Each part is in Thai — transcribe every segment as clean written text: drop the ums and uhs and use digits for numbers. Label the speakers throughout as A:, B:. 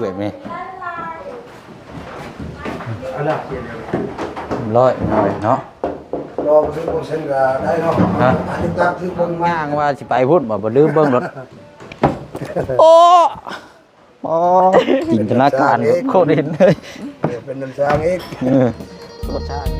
A: แบบนี้
B: อะไร
A: ร้อยหน่อยเนาะ
B: รอซื้อคนเส้นก็ได้เนาะอันนี้ตามซื้อคนมา
A: ย่างว่าสิไปพุ่นบ่ลืมเบิ่งรถโอ้จินตนาการโคตรเห็นเลย
B: เป็นน้ำชาเอง
A: รสชาติ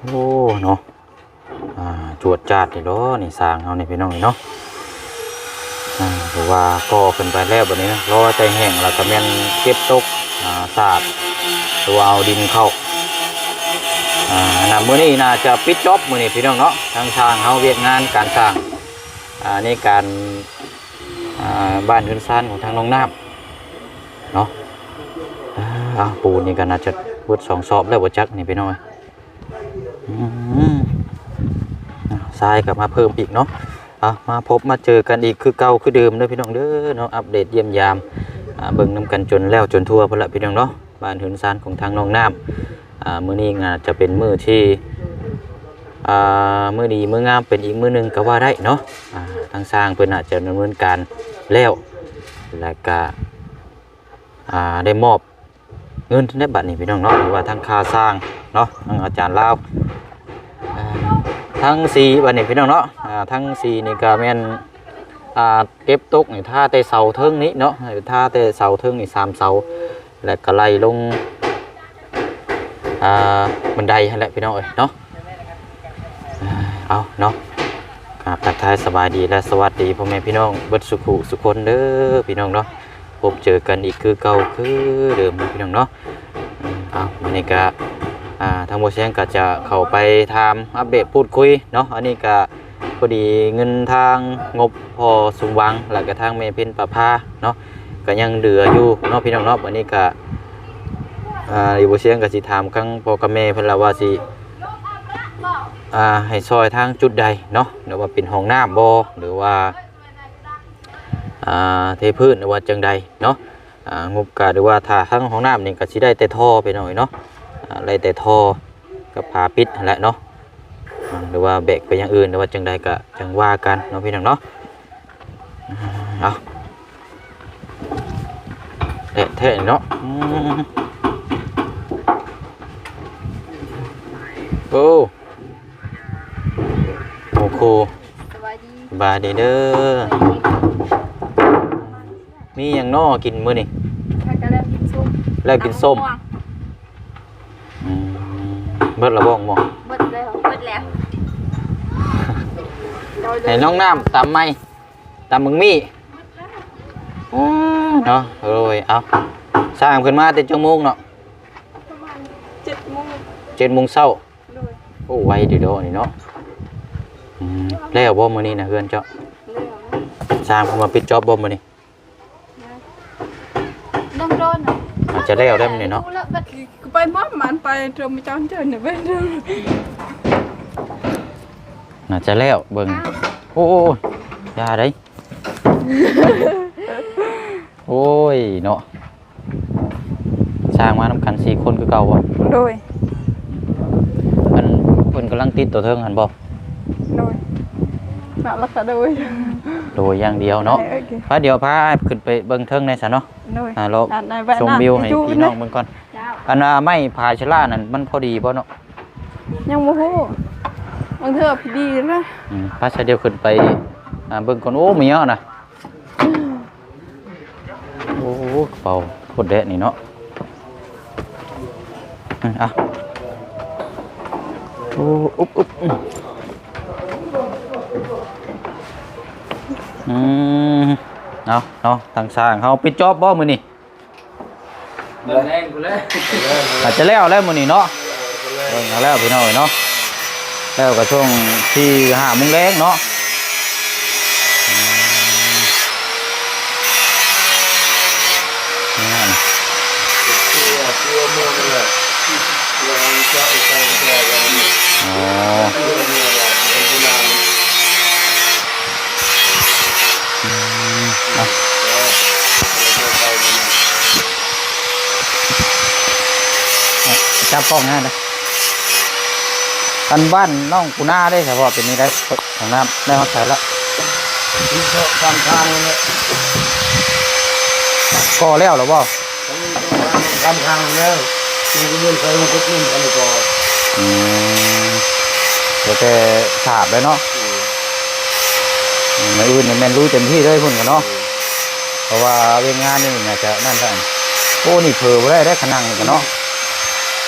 A: โอ้เนาะจวดจาดนี่เนาะนี่สร้างเฮานี่พี่น้องนี่เนาะหรือว่าก็ขึ้นไปแล้วแบบนี้นะรอใจแห้งแล้วก็แม่นเก็บตกสาดตัวเอาดินเข้ามื้อนี้น่าจะปิดจ็อบมื้อนี้พี่น้องเนาะทางสร้างเฮาเวียกงานการสร้างในการบ้านขึ้นซ่านของทางน้องน้ำเนาะปูนนี่ก็น่าจะเบิด2 สอบแล้วบ่จักนี่พี่น้อยทรายกลับมาเพิ่มอีกเนาะมาพบมาเจอกันอีกคือเก่าคือเดิมเด้อพี่น้องเด้อเนาะอัปเดตเยี่ยมยามเบิ่งนำกันจนแล้วจนทั่วพุ่นละพี่น้องเนาะบ้านหืนซานของทางน้องน้ำมื้อนี้งานจะเป็นมื้อที่มื้อดีมื้องามเป็นอีกมื้อนึงก็ว่าได้เนาะทางสร้างเพิ่นอาจจะดำเนินการแล้วแล้วก็ได้มอบเงินในบัตรนี่พี่น้องเนาะหรือว่าทางค่าสร้างเนาะทางอาจารย์ลาวทั้งสีบัตรนี่พี่น้องเนาะทั้งสีนี่ก็แม่นเก็บตกนี่ท่าแต่เสาเทิงนี้เนาะท่าแต่เสาเทิงนี่3 เสาแล้วก็ไล่ลงบันไดให้แหละพี่น้องเอ้ยเนาะเอาเนาะครับทักทายสบายดีและสวัสดีพ่อแม่พี่น้องเบิดสุขุสุคนเด้อพี่น้องเนาะพบเจอกันอีกคือเก่าคือเดิมพี่น้องเนาะวันนี้ก็ทางโมเชงก็จะเข้าไปทำอัปเดตพูดคุยเนาะอันนี้ก็พอดีเงินทางงบพอสมหวังหลักกระทางเมเพนประภาเนาะก็ยังเหลืออยู่เนาะพี่น้องเนาะวันนี้ก็โมเชงก็สิถามครั้งพอกับแม่เพิ่นละว่าสิให้ซอยทางจุดใดเนาะหรือว่าเป็นห้องน้ำบ่หรือว่าเทพื้นหรือว่าจังใดเนาะงบกะหรือว่าถ้าทั้งห้องน้ำนี่ก็สิได้แต่ท่อไปหน่อยเนาะอะไรแต่ท่อกับผาปิดแหละเนาะหรือว่าแบกไปอย่างอื่นหรือว่าจังใดก็จังว่ากันเนาะพี่น้องเนาะเอาแท้ๆเนาะโอ้โอ้โหบาดีเด้อมีอย่างนอกินมื้อนี่แล้วกินส้มเบิดละบ้องบ่เบิดแล้วให้น้องน้ำตำไหมตำมึงมี่เนาะโรยเอาสร้างขึ้นมาแต่จังโมงเนาะ
C: ประมาณ7 โมง
A: 7 โมงเช้าโอ้ไวดีโดนี่เนาะแล้วบ่มื้อนี้นะเฮือนเจ้าสร้างเพิ่นมาปิดจ็อบบ่มื้อนี้
C: ต้องโดน
A: อาจจะแล้วได้มื้อนี้เนาะ
C: ไปมอบมันไปตรงจอนเจอเนี่ยเว้ย
A: น่าจะแล้วเบิ่งโอ้ยาได้โอ้ยเนาะสร้างมานำกัน4 คนคือเก่าบ่
C: โดย
A: เพิ่นกำลังติดตัวเทิงหั่นบ่
C: โดยน่ารักซะโดย
A: อย่างเดียวเนาะพาเดี๋ยวพาขึ้นไปเบิ่งเทิงในซะเนาะเราชมวิวให้พี่น้องเบิ่งก่อนอันไม้พาชลานั่นมันพอดีบ่เนาะ
C: ยังบ่ฮู้บางเทื่อพอดีนะ
A: พาเดี๋ยวขึ้นไปเบิ่งก่อนโอ้มีเยอะนะโอ้เป่าโคตรแดะนี่เนาะโอ้อุ๊บเนาะทางสร้างเขาปิดจ็อบบ่มื้อนี้
B: แรงกูเลย
A: อาจจะแล้วมื้อนี้เนาะแล้วพี่น้อยเนาะแล้วก็ช่วงที่5 โมงแลงเนาะ
B: จะอีกใจก็จะอะไรกัน
A: อ๋อ
B: Hãy
A: จับกล้องนะนะอันบ้านน้องปูนาได้เฉพาะเป็นนี้ได้ของน้ำได้ฮอดใส่แล้ว
B: subscribe cho kênh Ghiền Mì Gõ để không bỏ lỡ
A: ก่อแล้วหรอบ่
B: Gam hàng nữa, nhưng cái nguyên khởi một chút nhưng không có.
A: เดี๋ยวแต่ฉาบเลยเนาะไม่อื่นนี่แม่นรู้เต็มที่เลยพุ่นกันเนาะเพราะว่าเรื่องงานนี่น่าจะนั่นซะโอ้นี่เผลอบ่ได้ขนังนี่กันเนาะ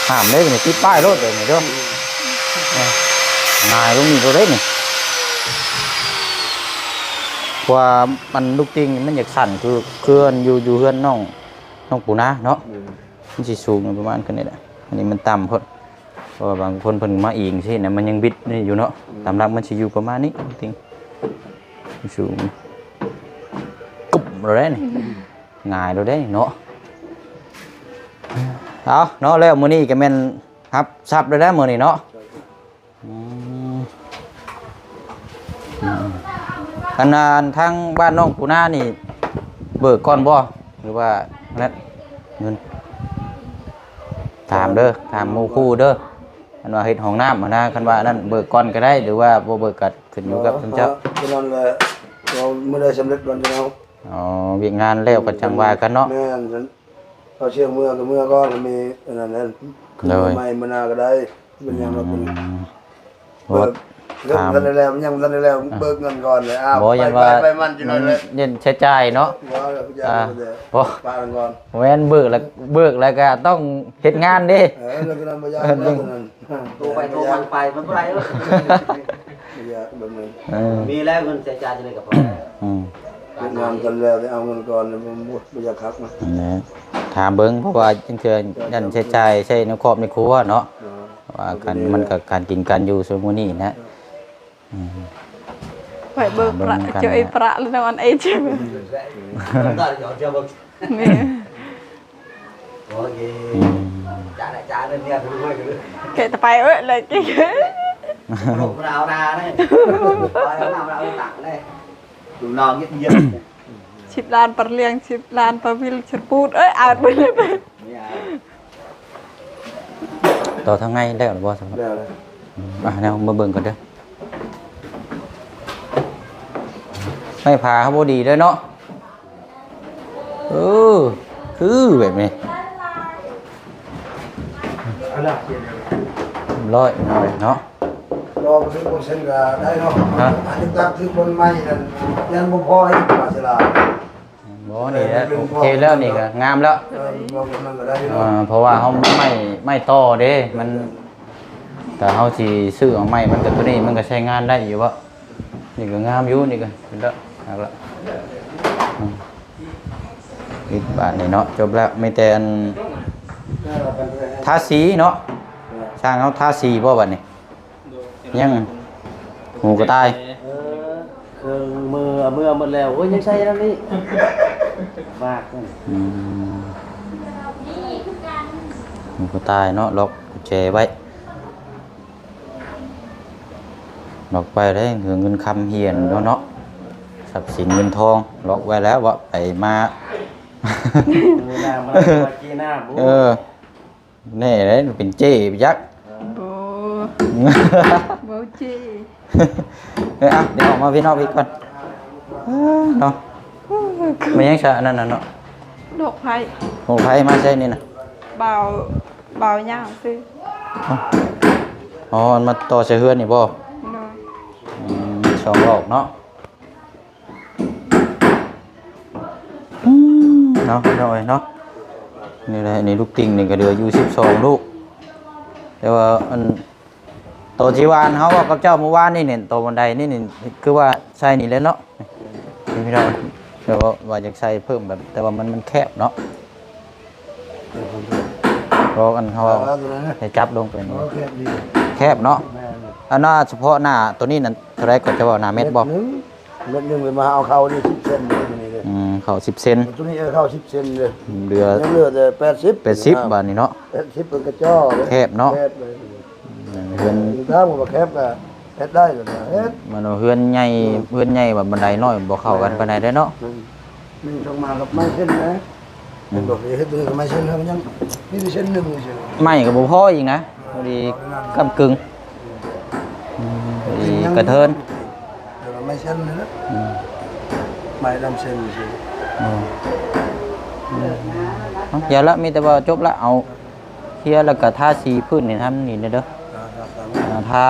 A: ห้ามเลยนี่ติดป้ายรถเลยนี่เด้อนายลงนี่ก็ได้นี่ว่ามันลูกติงมันอยากสั่นคือเคลื่อนอยู่เฮือนน้องปูนาเนาะมันสิสูงประมาณกันนี่แหละอันนี้มันต่ำพุ่นเพราะว่าบางคนเพิ่นมาอิงสินะมันยังบิดนี่อยู่เนาะตามหลักมันสิอยู่ประมาณนี้จริงสูงกุบเลยนี่ง่ายเลยเนาะเอาเนาะแล้วมื้อนี้ก็แม่นครับซับได้แล้วมื้อนี้เนาะอันนั้นทางบ้านน้องปูนานี่เบิกก่อนบ่หรือว่านั่นเงินถามเด้อถามหมู่คู่เด้ออันว่าเฮ็ดห้องน้ำนะคันว่านั่นเบิกก่อนก็ได้หรือว่าบ่เบิกก็ขึ้นอยู่กับท่านเจ้า
B: Cho nên là mới đây xem lịch đoàn cho nó.
A: อ๋อviệcงานแล้วก็จังว่ากันเนาะ
B: Nè, có chiều mưa cái mưa con là mình là nên.
A: Rồi.
B: Mày mà nào cái đây, mình nhang nó cũng.
A: บ่ถาม
B: Dân đây leo, nhang dân đây leo bớt ngân còn này. À,
A: บ่ยันว่า
B: bay man cho nó lên.
A: เน้นใช้จ่ายเนาะ
B: Đó là bây giờ bây giờ.
A: บ่
B: Ba lần còn.
A: แม่นเบิกแล้วก็ต้องเฮ็ดงานเด้
B: Đấy là cái năm bây giờ.
D: Tụ phải tụ bằng phải vẫn có đây đó.
B: Bây giờ bên mình.
D: มีแล้วเงินเสียใจจะเลยกับผม
A: อืม
B: Việt Nam cần leo thì ông ngân còn mua bây giờ khác mà.
A: นะถามเบิ่งเพราะว่าจังเทื่อยันใช้จ่ายใช้ในครอบในครัวเนาะ
B: Đó.
A: ว่ากันมันก็การกินกันอยู่ซุมื้อนี้นะ
C: phải bơ prạ cho ai prạ lên đâu ăn ấy chứ
D: chúng ta chọn cho bậc
C: nè
D: có gì trả lên nghe tôi quay cái
C: kệ tập bài ơi lại cái
D: lúc nào ra đấy nào tặng đây tụi non nhất nhiên
C: chip lan per liang chip lan per vil ceput ơi out bên đây
A: ต่อทางไงแล้วหรือบ่สำหรับ
B: Leo đây.
A: แนวมาเบิ่งก่อนเด้อไม่พาเขาบ่ดีเด้อเนาะคือแบบนี้ร้อยหน่อยเนาะ
B: Cho cái thứ con sen gà đây không?
A: Hả?
B: Chúng ta thứ con may là nhân bông hoa ấy mà sẽ là
A: บ่นี่แหละโอเคแล้วนี่ก็งามแล้ว
B: bông con ở đây
A: เพราะว่าเฮาไม่ต่อเด้มันแต่เฮาสิซื้อเอาไม้มันก็ตัวนี้มันก็ใช้งานได้อยู่บ่นี่ก็งามอยู่นี่ก็เป็นแล้วเอาละอีกบาทนี่เนาะจบแล้วมีแต่อันทาสีเนาะช่างเฮาทาสีบ่บัดนี้ยังหูกระต่าย
D: mưa một lèo ôi nhưng say lắm đi và
A: หูกระต่ายเนาะล็อกกุญแจไว้ล็อกไปได้เงินคำเฮียนเนาะทรัพย์สินเงินทองล็อกไว้แล้วว่าไปมา
D: mưa nào mà kia nào bố
A: แน่เลยเป็นเจ๊ยักษ์
C: bố bố chi
A: เดี๋ยวออกมาพี่น้องพี่ก่อนเนาะไม่ยังชะนั่นน่ะเนาะ
C: đột phải
A: โอ้ไผมาใช่นี่น่ะ
C: bào bào nhau sư
A: อ๋อมันมาต่อใส่เฮือนนี่บ่
C: rồi
A: สองรอบเนาะเนาะพี่น้องเนาะนี่แหละนี่ลูกติ่งนี่ก็เดืออยู่12ลูกแต่ว่าอันโตจีวานเขาว่ากับเจ้าเมื่อวานนี่เนี่ยโตบันไดนี่คือว่าใส่นี่เลยเนาะนี่พี่น้องเดี๋ยวว่าจะใส่เพิ่มแบบแต่ว่ามันแคบเนาะเพราะอันเขาให้จับลงไปนี่
B: Nó kẹp đi.
A: แคบเนาะอันน่าเฉพาะหน้าตัวนี้นั่นเท่าไรก็จะว่าหน้าเม็ดบ่
B: Mét nhưng mà ao khâu đi chip sen đi này đây.
A: เข้า10เซน
B: ตัวนี้เข้า10เซนเลย
A: เหลือ
B: ยังเหลือแต่80
A: บาทนี่เนาะ
B: 80เป็นกระจ้อเลย
A: แคบเนาะ
B: แคบเลย
A: เฮือน
B: ถ้าผมว่าแคบก็เฮ็ดได้เลยนะเฮ็ด
A: มันว่าเฮือนใหญ่แบบบันไดน้อยบ่เข้ากันปานใดเด้อเนาะ
B: นี่ทงมากับไม้เส้นนะมันบอกเฮ็ดตัวนี้กับไม้เส้นแล้วมันยังมีแต่เส้นหนึงเฉย
A: ไม้ก็บ่พออีกนะพอดีกำกึ่งพอดีกระเทิน
B: แต่ว่าไม้เส้นนะไม้ดำเส้นเฉย
A: อย่าละมีแต่ว่าจบละเอาเคลียร์แล้วก็ทาสีพื้นนี่ทำนี่เด้อทา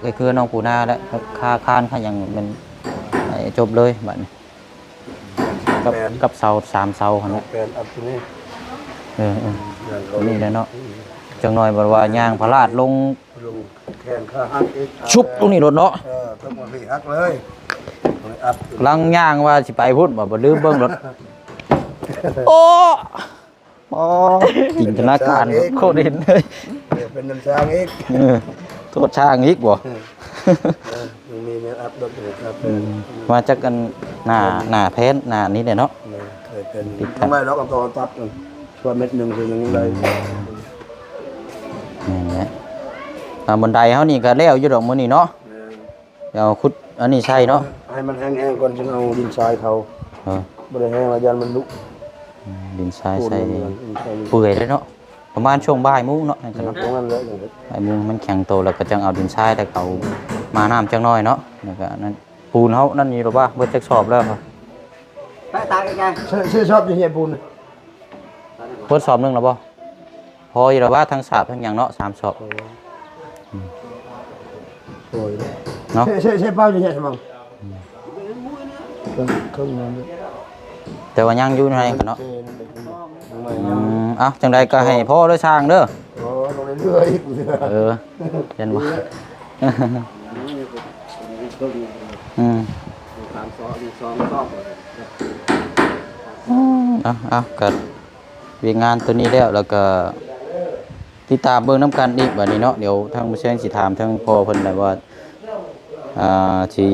A: ก็คือน้องปูนาแล้วค่าคานค่าหยังมันจบเลยบัดนี้กับเสา3เสาหั่นแหละ
B: เป็นอันตัวนี้
A: นี่แหละเนาะจังหน่อยบ่ว่าย่างพลาดลง
B: ลงแขนขาหักอีก
A: ชุบตรงนี้รถเนาะ
B: ต้องมาพี่ฮักเลยอัด
A: ลังย่างว่าสิไปพุ่นบ่ลืมเบิ่งรถโอ้จินตนาการโคตรเห็นเลย
B: เป็นน้ำช้างอีก
A: โทษช่างอีกบ่
B: ยังมีแม่อัพรถเลยครับ
A: มาจากกันหน้าแพนหน้านี้เนี่ยเนาะ
B: เคยเป็นทำไมเราก็ต่อตัดช่วยเม็ดหนึ่งคืออย่างนี้เลย
A: นี่แหละบันไดเฮานี่ก็แล้วอยู่ดอกมื้อนี้เนาะเดี๋ยวขุดอันนี้ใช่เนาะ
B: ให้มันแห้งๆก่อนจึงเอาดินทรายเขาบ่ได้แห้งแล้วยันมันลุก
A: ดินทรายใส่เปื่อยเลยเนาะประมาณช่วงบ่ายโมงเนาะนั่นก็เนาะ
B: ตรงนั้นเลยอย่างนี้
A: บ่ายโมงมันแข็งโตแล้วก็จังเอาดินทรายแล้วเอามาน้ำจังน้อยเนาะแล้วก็นั่นปูนเฮานั่นอยู่หรอว่าเบิดจักสอบแล้วครับ
D: ไปตาแก
B: ชื่อชอบที่เฮียปูน
A: เบิดสอบหนึงแล้วบ่พออยู่หรอว่าทั้งสาบทั้งหยังเนาะ3สอบ
B: โอ้ย
A: เนาะ
B: ใช่เป้าที่เฮียใช่มั้งเครื่องนั้น
A: แต่ว่ายังอยู่ในนั้นเนาะจังใดก็ให้พ่อเด้อช่างเด้อ
B: โอ้ลงเรื่อยๆอีก
A: เห็นว่า ก็เวียงงานตัวนี้แล้วก็ติดตามเบิ่งน้ำกันอีกบัดนี้เนาะเดี๋ยวทางผู้เชี่ยวชาญสิถามทางพ่อเพิ่นได้ว่าสิ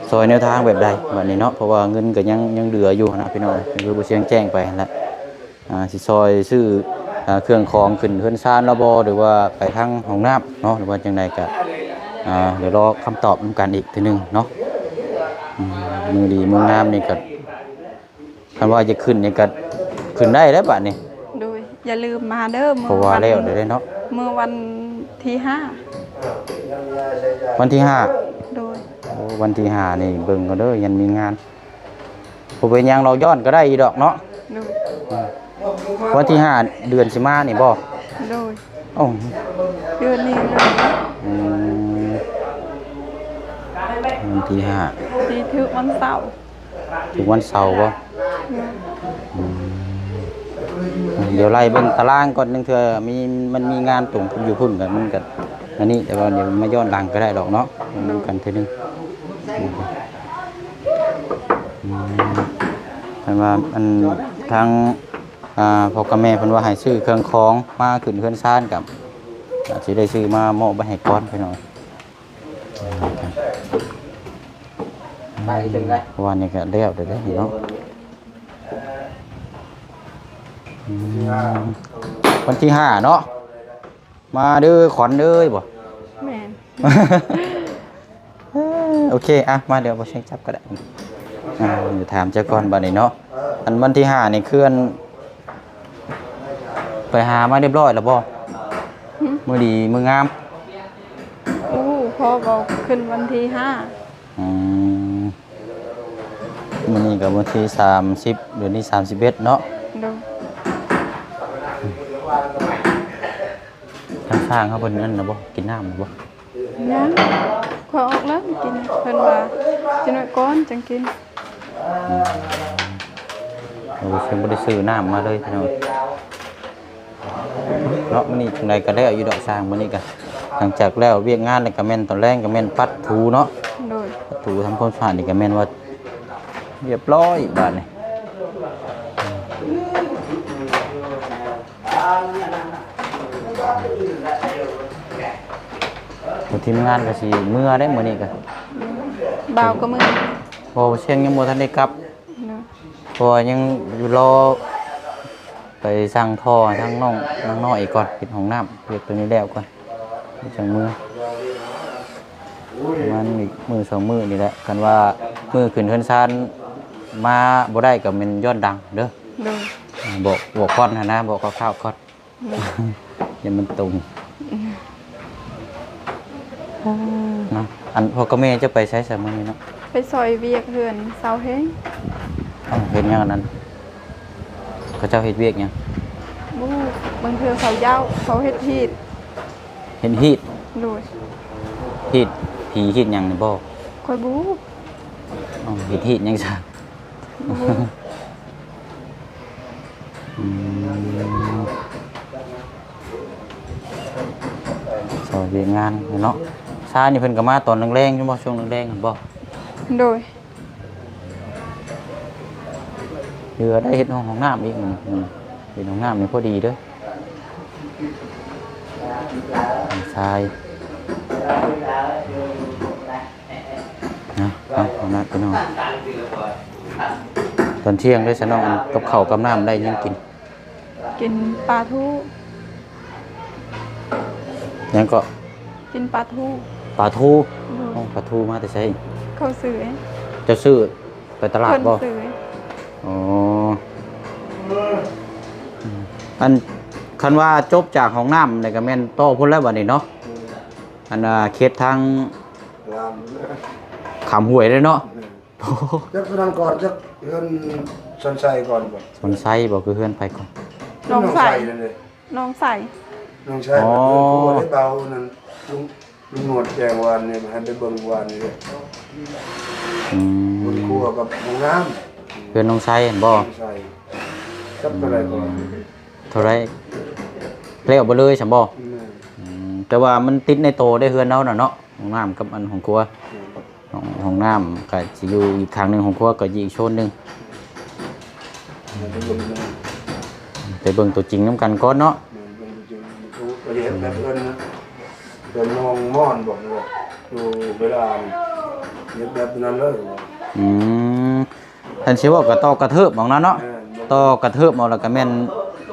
A: ซอยแนวทางแบบใดบัดนี้เนาะเพราะว่าเงินก็ยังเหลืออยู่นะพี่น้องคือผู้เชี่ยวชาญแจ้งไปนั่นแหละสิซอยซื้อเครื่องของขึ้นเฮือนซ่านระบหรือว่าไปทางห้องน้ำเนาะหรือว่าจังใดก็เดี๋ยวรอคำตอบนํกันอีกทีนึงเนาะมือดีมืองามนี่ก็คันว่าจะขึ้นนี่ก็ขึ้นได้แล้วบัดนี้
C: โดยอย่าลืมมาเด้อ
A: เพราะว่าแล้วเดี๋ยวได้เนาะ
C: เมื่อวันที่5
A: วันที่5
C: โดย
A: วันที่5นี่เบิ่งก็เด้อยันมีงานบ่เป็นหยังเราย้อนก็ได้อีดอกเนาะ
C: โดย
A: วันที่5เดือนสิมานี่บ่
C: โดย
A: โอ้
C: เดือนนี้เลย
A: วันที่
C: ที่ถึงวันเสาร์
A: 5ถึงวันเสาร์บ่เดี๋ยวไล่เบิ่งตารางก่อนนึงเทื่อมันมีงานตรงอยู่พุ่นก็มันก็อันนี้แต่ว่าเดี๋ยวมาย้อนหลังก็ได้ดอกเนาะดูกันทีนึงเพิ่นว่าอันทางพ่อกับแม่เพิ่นว่าให้ซื้อเครื่องของมาขึ้นเฮือนซ่านกับสิได้ซื้อมามอบไปให้ก่อนไปหน่อย
D: ไปถึงเลย
A: วันนี้ก็แล้วเด้อเนาะวันที่5เนาะมาเด้อขวัญเด้อบ่
C: แม่น
A: โอเคมาเดี๋ยวบ่เช็คจับก็ได้เดี๋ยวถามเจ้าก่อนบัดนี้เนาะอันวันที่5นี่คืออันไปหามาเรียบร้อยแล้วบ่มื้อดีมื้องาม
C: พ่อบอกขึ้นวันที่5
A: มื้อนี้ก็วันที่30เดือนที่31เนาะ
C: โดย
A: ทางสร้างเขาเพิ่นนั่นน่ะบ่กินน้ำน่ะบ่
C: ยังขอออกแล้วกินเพิ่นว่าจะน้อยก้อนจังกิน
A: เพิ่นบ่ได้ซื้อน้ำมาเลยพี่น้องเนาะมื้อนี้จังไดก็ได้อยู่ดอกสร้างมื้อนี้ก็หลังจากแล้วเวียกงานแล้วก็แม่นตอนแรกก็แม่นปัดถูเนาะ
C: โดย
A: ปัดถูทำความสะอาดนี่ก็แม่นว่าเรียบร้อยบาดนี้ทีมงานก็สิเมื่อได้มื้อนี้ก็
C: บ่าวก็มือ
A: พอเชียงยังบ่ทันได้กลับ เพราะว่ายังอยู่รอไปสั่งท่อทั้งน้องอีกก่อนปิดห้องน้ำเปิดตัวนี้แล้วก่อนจังมือมันอีกมือสองมือนี่แหละกันว่ามือขึ้นเฮือนซานมาบ่ได้ก็เป็นยอดดังเด้อ
C: โดย
A: บอกก่อนนะบอกคร่าวๆก่อนอย่ามันตรงนะอันพ่อกับแม่จะไปใช้สามีเนาะ
C: ไปซอยเวียกเฮือนเสาเฮง
A: เห็นยังอันนั้นเขาเจ้าเฮ็ดเวียกยัง
C: บูบางเทื่อเขายาวเขาเฮ็ดฮีด
A: เห็นฮีด
C: โดย
A: ฮีดผีฮีดยังนี่บ่
C: คอยบู
A: เฮ็ดฮีดยังซะ
C: บู
A: สอยเวียกงานเนาะซานี่เพิ่นก็มาตอนแรงๆจังบ่ช่วงแรงๆบ่
C: โดย
A: เรือได้เฮ็ดห้องน้ำอีกเฮ็ดห้องน้ำนี่พอดีเด้อทรายนะเอานัดไปน้องตอนเที่ยงด้วยซะน้องกับข้าวกับน้ำได้ยังกิน
C: กินปลาทู
A: ยังก็
C: กินปลาทู
A: ปลาทู
C: โดย
A: ปลาทูมาแต่ใช่
C: เขาซื้อ
A: จะซื้อไปตลาด
C: เพิ่น
A: บ่
C: ซื้อ
A: อ๋ออันคันว่าจบจากห้องน้ำนี่ก็แม่นโตพุ่นแล้วบัดนี้เนาะอันเขตทาง
B: งาม
A: ขามห้วยเลยเนาะ
B: จักนั่นก่อนจักเฮือนสันไซก่อนบ่
A: สนไซบ่คือเฮือนไปก่อน
C: น้องใส่
B: นั่นเลย
C: น้องใส่
B: น้องชายมันได้เบานั่นลุงหนวดแจงวานนี่ให้ไปเบิ่งวานนี่
A: อื
B: บน
A: ม
B: ครัวกับห้องน้
A: เฮือนน้องไซเห็นบ่
B: ำใส่จับอะไรก่อน
A: เท่าไรเลี้ยวบ่เลยฉันบ่แต่ว่ามันติดในโตได้เฮือนเฮาน่ะเนาะห้องน้ำกับอันของครัวห้องน้ำก็สิอยู่อีกข้างหนึงของครัวก็อยู่อีกโซนหนึงไปเบิ่งตัวจริงนํกันก่อนเนาะ
B: เห็นแบบเอิ้นเดินมองม่อนบอกเลยดูเวลาเห็นแบบนั้นเลย
A: อืมท่านสิว่าก็ต่อกระเทิบของนั้นเนาะต่อกระเทิบเอาแล้วก็แม่น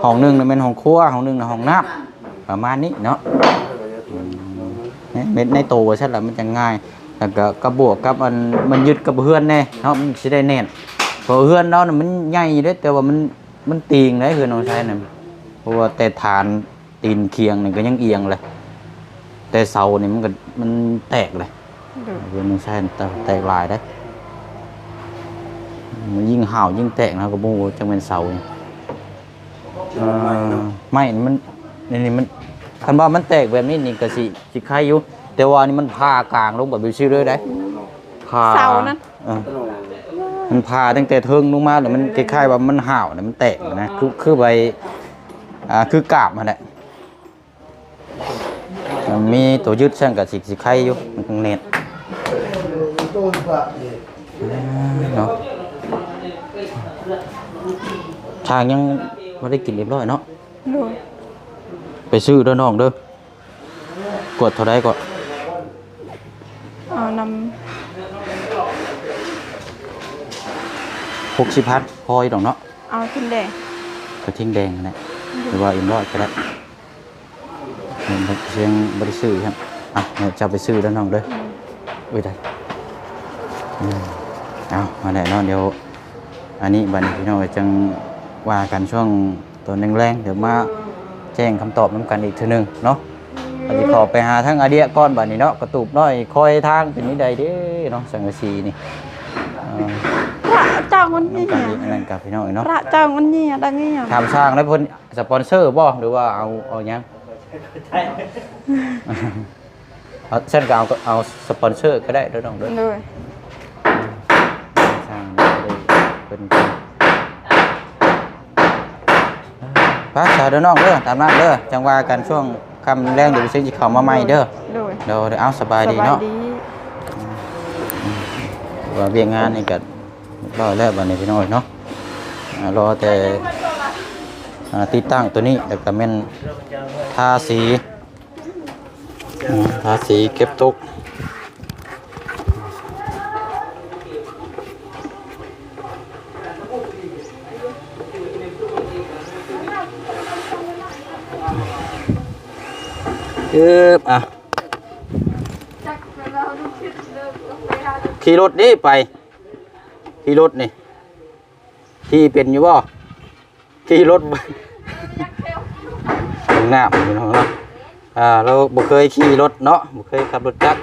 A: ห้องหนึงน่ะแม่นห้องครัวห้องหนึงน่ะห้องน้ำประมาณนี้เนาะเม็ดในโตว่าซั่นล่ะมันจะง่ายแล้วก็กระบวกกับอันมันยึดกับเฮือนแน่เนาะมันสิได้แน่นเพราะเฮือนเราน่ะมันใหญ่อยู่เด้แต่ว่ามันตีงได้เฮือนน้องชายน่ะเพราะว่าแต่ฐานตีนเคียงนี่ก็ยังเอียงเลยแต่เสานี่มันแตกเลย
C: โดย
A: เฮือนน้องชายแตกหลายได้มันยิ่งห่าวยิ่งแตกนะก็บ่จังเป็นเสานี่ไม่มันนี่มันคันว่ามันแตกแบบนี้นี่ก็สิคล้ายอยู่แต่ว่านี่มันผ่ากลางลงแบบบิวซี่เลยได้ผ่า
C: เสานั้น
A: มันผ่าตั้งแต่เทิงลงมาแล้วมันคล้ายๆว่ามันห่าวนะมันแตกนะคือใบคือกาบมันแหละมันมีตัวยึดเส้นกับสิคล้ายอยู่มันคงเน็ต
B: ต้นปะนี่
A: เนาะทางยังไม่ได้กินเรียบร้อยเนาะ
C: โดย
A: ไปซื้อเด้อน้องเด้อ กดเท่าไรก่อน
C: เอาน
A: 60,000พออีดอกเนาะ
C: ำเอาขึ้นแดง
A: กระทิงแดงนะหรือว่าอิ่มร้อยก็ได้เชียงบริสุทธิ์ครับอ่ะเนี่ยจะไปซื้อแล้วน้องเด้ออุ้ยได้เอามาได้เนาะเดี๋ยวอันนี้บัดนี้พี่น้องจังว่ากันช่วงตัวแรงๆเดี๋ยวมาแจ้งคำตอบน้ำกันอีกทีนึงเนาะอาจจะขอไปหาทั้งอาเดียก้อนบัดนี้เนาะกระตูบน้อยคอยทางเป็นนี้ใดเด้เนาะสังกะสีนี่
C: พระเจ้ามันนี่
A: น้ำกันอีกนั่นกับพี่น้องเนาะ
C: พระเจ้ามันนี่ได้ไงอ่ะ
A: ถามสร้างแล้วเพิ่นสปอนเซอร์บ่หรือว่าเอาหยังเอาเช่นก็เอาสปอนเซอร์ก็ได้เด้อน้องเด้อ
C: โดย
A: สร้างได้เป็นพระสาเด้อน้องเด้อตามนั้นเด้อจังว่ากันช่วงค่ำแรงเดี๋ยวไปซื้อสิเข้ามาใหม่เด้อ
C: โดย
A: เดี๋ยวเอาสบายดีเนาะว่าเวียงงานนี่ก็รอแล้วบัดนี้พี่น้องเนาะรอแต่ติดตั้งตัวนี้แล้วก็แม่นทาสีเก็บตก อ่ะขี่รถนี่ไปขี่รถนี่ขี่เป็นอยู่บ่ขี่รถห้องน้ำเป็นห้องเนาะเราบ่เคยขี่รถเนาะบ่เคยขับรถจักร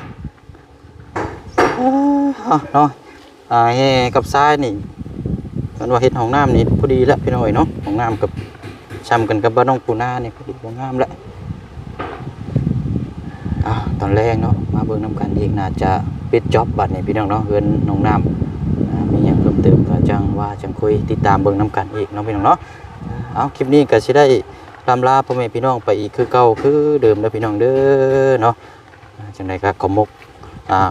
A: เนาะแห่กับทรายนี่มันว่าเฮ็ดห้องน้ำนี่พอดีแล้วพี่น้อยเนาะห้องน้ำกับช้ำกันกับบ้านน้องปูนานี่พอดีห้องน้ำแล้วตอนแรกเนาะมาเบิ่งน้ำกันอีกน่าจะปิดจ็อบบัดนี่พี่น้องเนาะเฮือนห้องน้ำมีหยังเพิ่มเติมก็จังว่าจังคุยติดตามเบิ่งน้ำกันอีกเนาะพี่น้องเนาะคลิปนี้ก็สิได้ลำลาพ่อแม่พี่น้องไปอีกคือเก่าคือเดิมแล้วพี่น้องเด้อเนาะจังไดก็ขอบมุก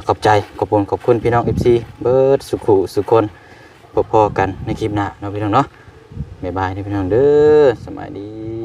A: ขอบใจขอบคุณพี่น้อง FC เบิร์ดสุขุสุคนพบกันในคลิปหน้าเนาะพี่น้องเนาะบ๊ายบายพี่น้องเด้อสบายดี